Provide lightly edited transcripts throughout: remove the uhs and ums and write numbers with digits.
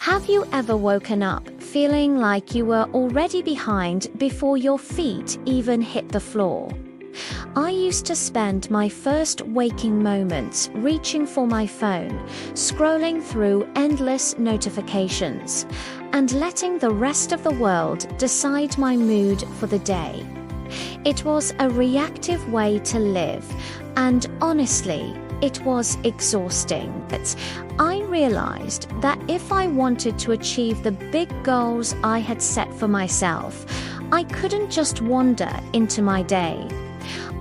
Have you ever woken up feeling like you were already behind before your feet even hit the floor? I used to spend my first waking moments reaching for my phone, scrolling through endless notifications, and letting the rest of the world decide my mood for the day. It was a reactive way to live, and honestly, it was exhausting. But I realized that if I wanted to achieve the big goals I had set for myself, I couldn't just wander into my day.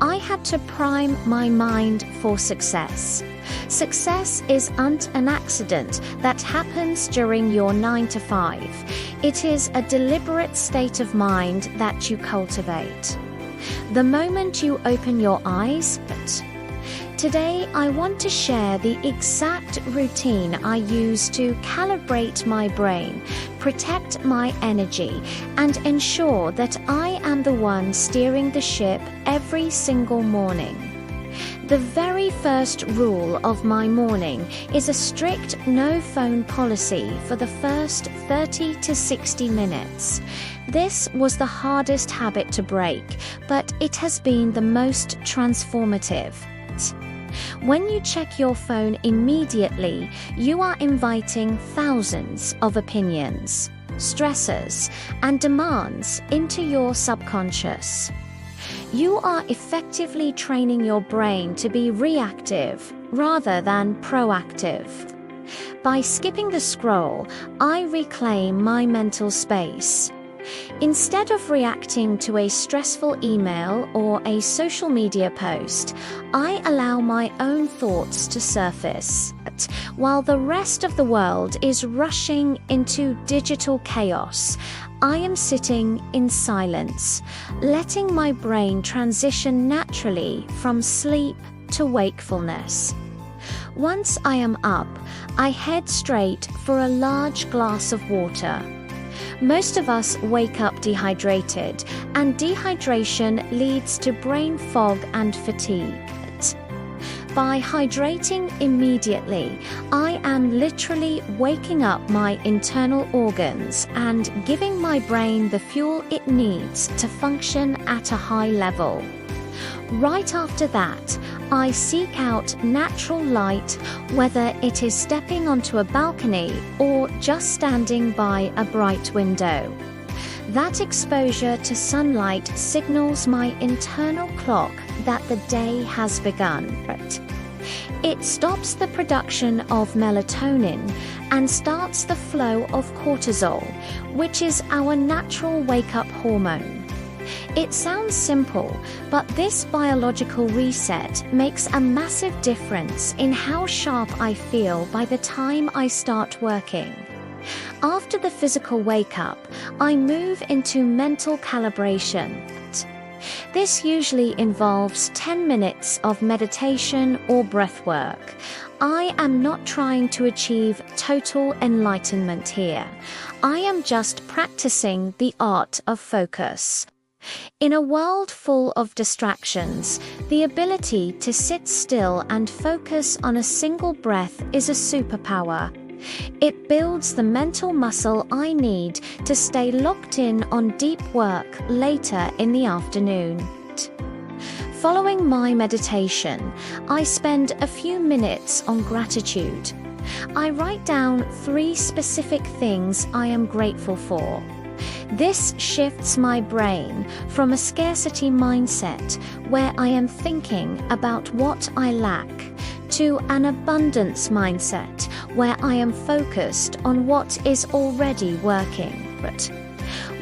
I had to prime my mind for success. Success isn't an accident that happens during your 9 to 5. It is a deliberate state of mind that you cultivate the moment you open your eyes. Today, I want to share the exact routine I use to calibrate my brain, protect my energy, and ensure that I am the one steering the ship every single morning. The very first rule of my morning is a strict no-phone policy for the first 30 to 60 minutes. This was the hardest habit to break, but it has been the most transformative. When you check your phone immediately, you are inviting thousands of opinions, stressors, and demands into your subconscious. You are effectively training your brain to be reactive rather than proactive. By skipping the scroll, I reclaim my mental space. Instead of reacting to a stressful email or a social media post, I allow my own thoughts to surface. While the rest of the world is rushing into digital chaos, I am sitting in silence, letting my brain transition naturally from sleep to wakefulness. Once I am up, I head straight for a large glass of water. Most of us wake up dehydrated, and dehydration leads to brain fog and fatigue. By hydrating immediately, I am literally waking up my internal organs and giving my brain the fuel it needs to function at a high level. Right after that, I seek out natural light, whether it is stepping onto a balcony or just standing by a bright window. That exposure to sunlight signals my internal clock that the day has begun. It stops the production of melatonin and starts the flow of cortisol, which is our natural wake-up hormone. It sounds simple, but this biological reset makes a massive difference in how sharp I feel by the time I start working. After the physical wake-up, I move into mental calibration. This usually involves 10 minutes of meditation or breathwork. I am not trying to achieve total enlightenment here. I am just practicing the art of focus. In a world full of distractions, the ability to sit still and focus on a single breath is a superpower. It builds the mental muscle I need to stay locked in on deep work later in the afternoon. Following my meditation, I spend a few minutes on gratitude. I write down 3 specific things I am grateful for. This shifts my brain from a scarcity mindset, where I am thinking about what I lack, to an abundance mindset, where I am focused on what is already working.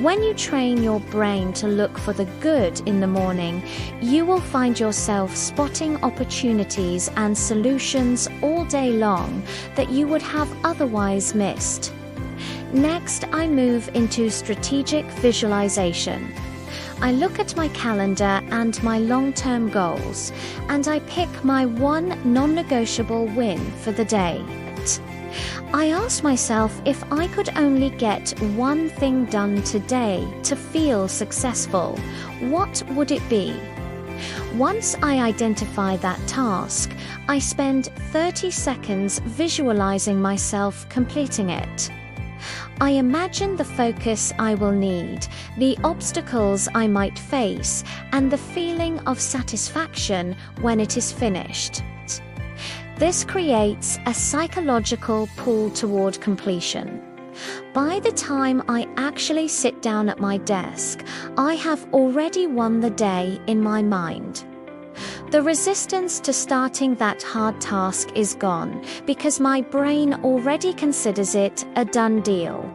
When you train your brain to look for the good in the morning, you will find yourself spotting opportunities and solutions all day long that you would have otherwise missed. Next, I move into strategic visualization. I look at my calendar and my long-term goals, and I pick my one non-negotiable win for the day. I ask myself if I could only get one thing done today to feel successful, what would it be? Once I identify that task, I spend 30 seconds visualizing myself completing it. I imagine the focus I will need, the obstacles I might face, and the feeling of satisfaction when it is finished. This creates a psychological pull toward completion. By the time I actually sit down at my desk, I have already won the day in my mind. The resistance to starting that hard task is gone because my brain already considers it a done deal.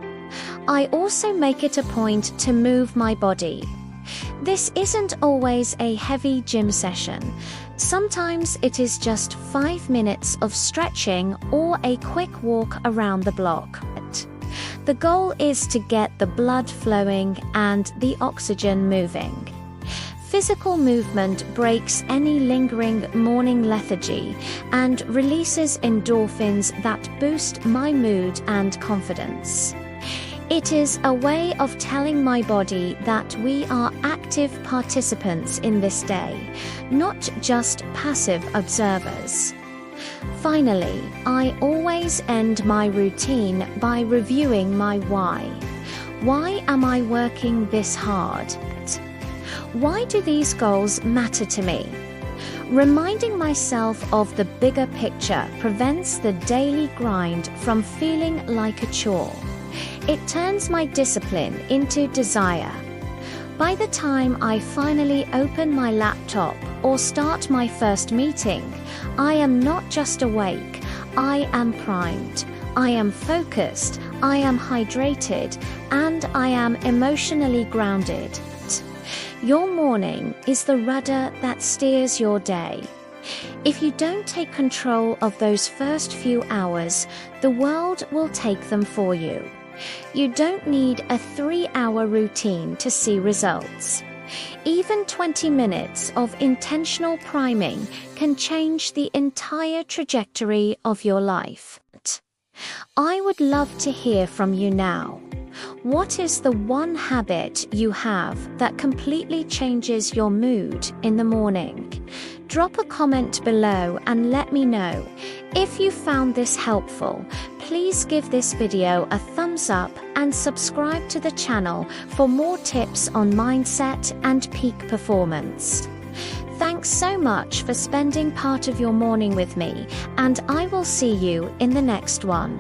I also make it a point to move my body. This isn't always a heavy gym session. Sometimes it is just 5 minutes of stretching or a quick walk around the block. The goal is to get the blood flowing and the oxygen moving. Physical movement breaks any lingering morning lethargy and releases endorphins that boost my mood and confidence. It is a way of telling my body that we are active participants in this day, not just passive observers. Finally, I always end my routine by reviewing my why. Why am I working this hard? Why do these goals matter to me? Reminding myself of the bigger picture prevents the daily grind from feeling like a chore. It turns my discipline into desire. By the time I finally open my laptop or start my first meeting, I am not just awake, I am primed, I am focused, I am hydrated, and I am emotionally grounded. Your morning is the rudder that steers your day. If you don't take control of those first few hours, the world will take them for you. You don't need a 3-hour routine to see results. Even 20 minutes of intentional priming can change the entire trajectory of your life. I would love to hear from you now. What is the one habit you have that completely changes your mood in the morning? Drop a comment below and let me know. If you found this helpful, please give this video a thumbs up and subscribe to the channel for more tips on mindset and peak performance. Thanks so much for spending part of your morning with me, and I will see you in the next one.